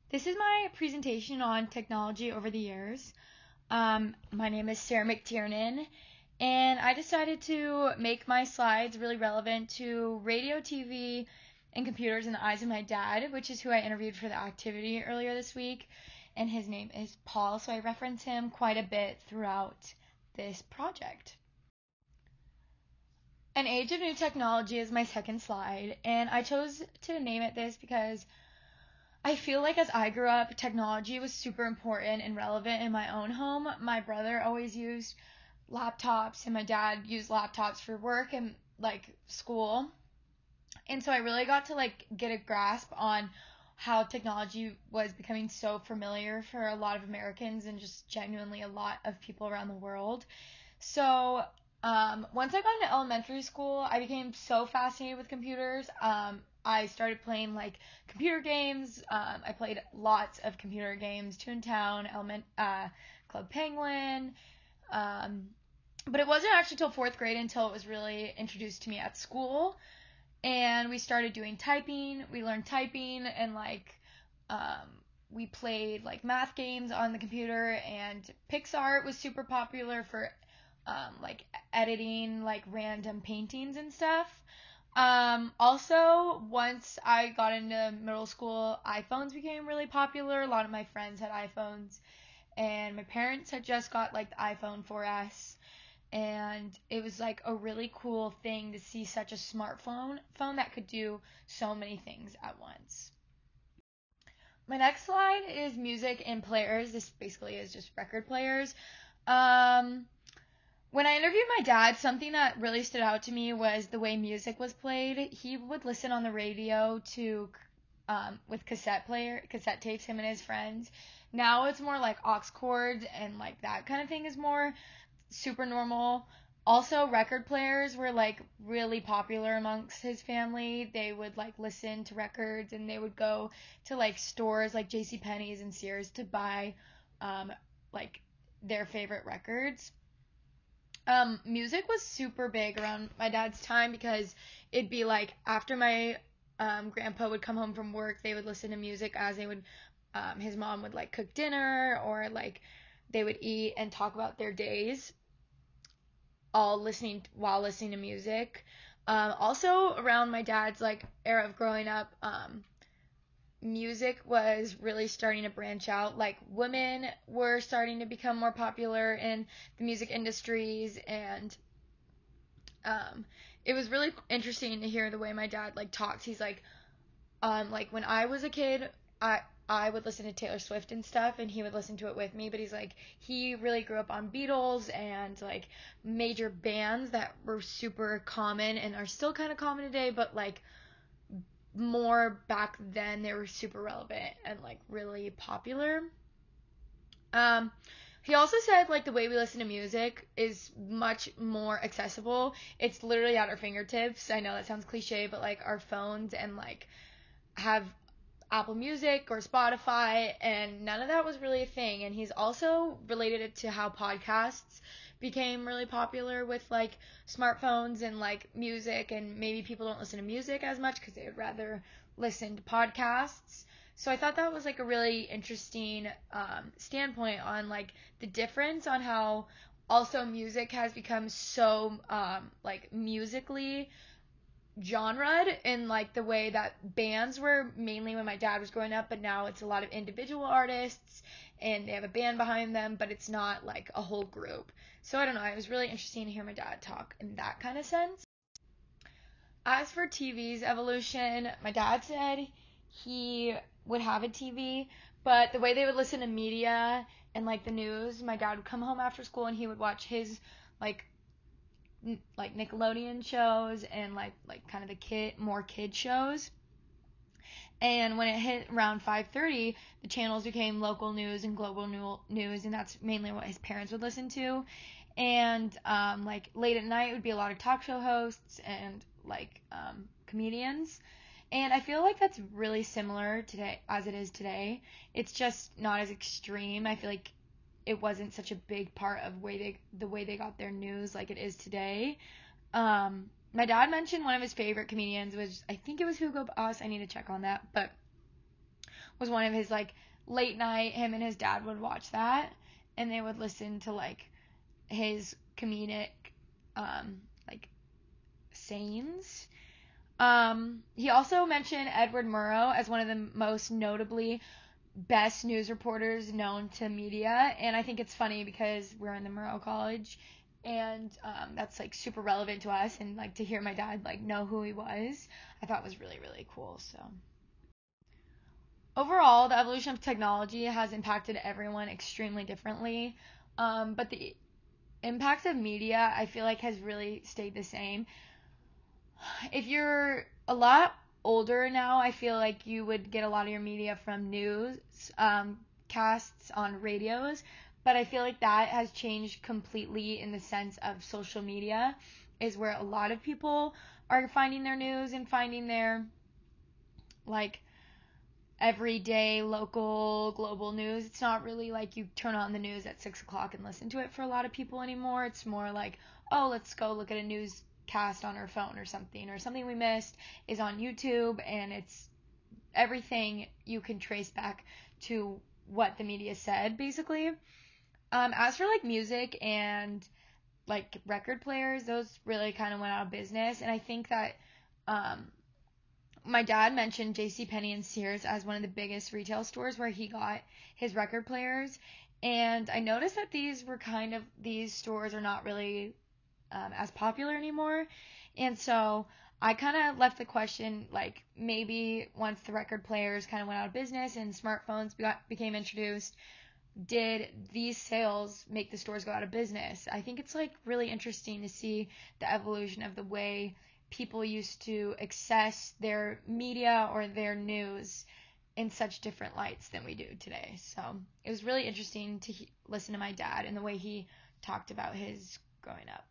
This is my presentation on technology over the years. My name is Sarah McTiernan, and I decided to make my slides really relevant to radio, TV, and computers in the eyes of my dad, which is who I interviewed for the activity earlier this week, and his name is Paul, so I reference him quite a bit throughout this project. An Age of New Technology is my second slide, and I chose to name it this because I feel like as I grew up, technology was super important and relevant in my own home. My brother always used laptops, and my dad used laptops for work and like school. And so I really got to like get a grasp on how technology was becoming so familiar for a lot of Americans and just genuinely a lot of people around the world. So once I got into elementary school, I became so fascinated with computers. I started playing like computer games. I played lots of computer games, Toontown, Club Penguin. Um, but it wasn't actually till fourth grade until it was really introduced to me at school, and we started doing typing. We learned typing and we played like math games on the computer, and PixArt was super popular for like editing like random paintings and stuff. Also, once I got into middle school, iPhones became really popular. A lot of my friends had iPhones, and my parents had just got like the iPhone 4S, and it was like a really cool thing to see such a phone that could do so many things at once. My next slide is music and players. This basically is just record players. Um, when I interviewed my dad, something that really stood out to me was the way music was played. He would listen on the radio to with cassette tapes, him and his friends. Now it's more like aux cords, and like that kind of thing is more super normal. Also, record players were like really popular amongst his family. They would like listen to records, and they would go to like stores like J.C. Penney's and Sears to buy like their favorite records. Music was super big around my dad's time because it'd be like after my grandpa would come home from work, they would listen to music as they would. His mom would like cook dinner, or like they would eat and talk about their days, all listening while listening to music. Also, around my dad's like era of growing up, music was really starting to branch out. Like women were starting to become more popular in the music industries, and um, it was really interesting to hear the way my dad like talks. He's like when I was a kid, I would listen to Taylor Swift and stuff, and he would listen to it with me. But he's like, he really grew up on Beatles and like major bands that were super common and are still kind of common today, but like more back then they were super relevant and like really popular. Um, he also said like the way we listen to music is much more accessible. It's literally at our fingertips. I know that sounds cliche, but like our phones and like have Apple Music or Spotify, and none of that was really a thing. And he's also related it to how podcasts became really popular with like smartphones and like music, and maybe people don't listen to music as much because they would rather listen to podcasts. So I thought that was like a really interesting standpoint on like the difference on how also music has become so like musically genred in like the way that bands were mainly when my dad was growing up, but now it's a lot of individual artists and they have a band behind them, but it's not like a whole group. So I don't know, it was really interesting to hear my dad talk in that kind of sense. As for TV's evolution, my dad said he would have a TV, but the way they would listen to media and like the news, my dad would come home after school and he would watch his like like Nickelodeon shows and like kind of the kid shows. And when it hit around 5:30, the channels became local news and global news, and that's mainly what his parents would listen to. And like late at night would be a lot of talk show hosts and like comedians. And I feel like that's really similar today as it is today. It's just not as extreme. I feel like it wasn't such a big part of the way they got their news like it is today. My dad mentioned one of his favorite comedians was, I think it was Hugo Boss. I need to check on that, but was one of his like late night. Him and his dad would watch that, and they would listen to like his comedic like sayings. He also mentioned Edward Murrow as one of the most notably best news reporters known to media, and I think it's funny because we're in the Murrow College, and that's like super relevant to us, and like to hear my dad like know who he was, I thought was really, really cool. So overall, the evolution of technology has impacted everyone extremely differently, but the impact of media I feel like has really stayed the same. If you're a lot older now, I feel like you would get a lot of your media from news casts on radios, but I feel like that has changed completely in the sense of social media is where a lot of people are finding their news and finding their like everyday local global news. It's not really like you turn on the news at 6 o'clock and listen to it for a lot of people anymore. It's more like, oh, let's go look at a newscast on our phone, or something we missed is on YouTube, and it's everything you can trace back to what the media said, basically. As for like music and like record players, those really kind of went out of business, and I think that um, my dad mentioned JCPenney and Sears as one of the biggest retail stores where he got his record players. And I noticed that these stores are not really as popular anymore. And so I kind of left the question, like, maybe once the record players kind of went out of business and smartphones became introduced, did these sales make the stores go out of business? I think it's like really interesting to see the evolution of the way people used to access their media or their news in such different lights than we do today. So it was really interesting to listen to my dad and the way he talked about his growing up.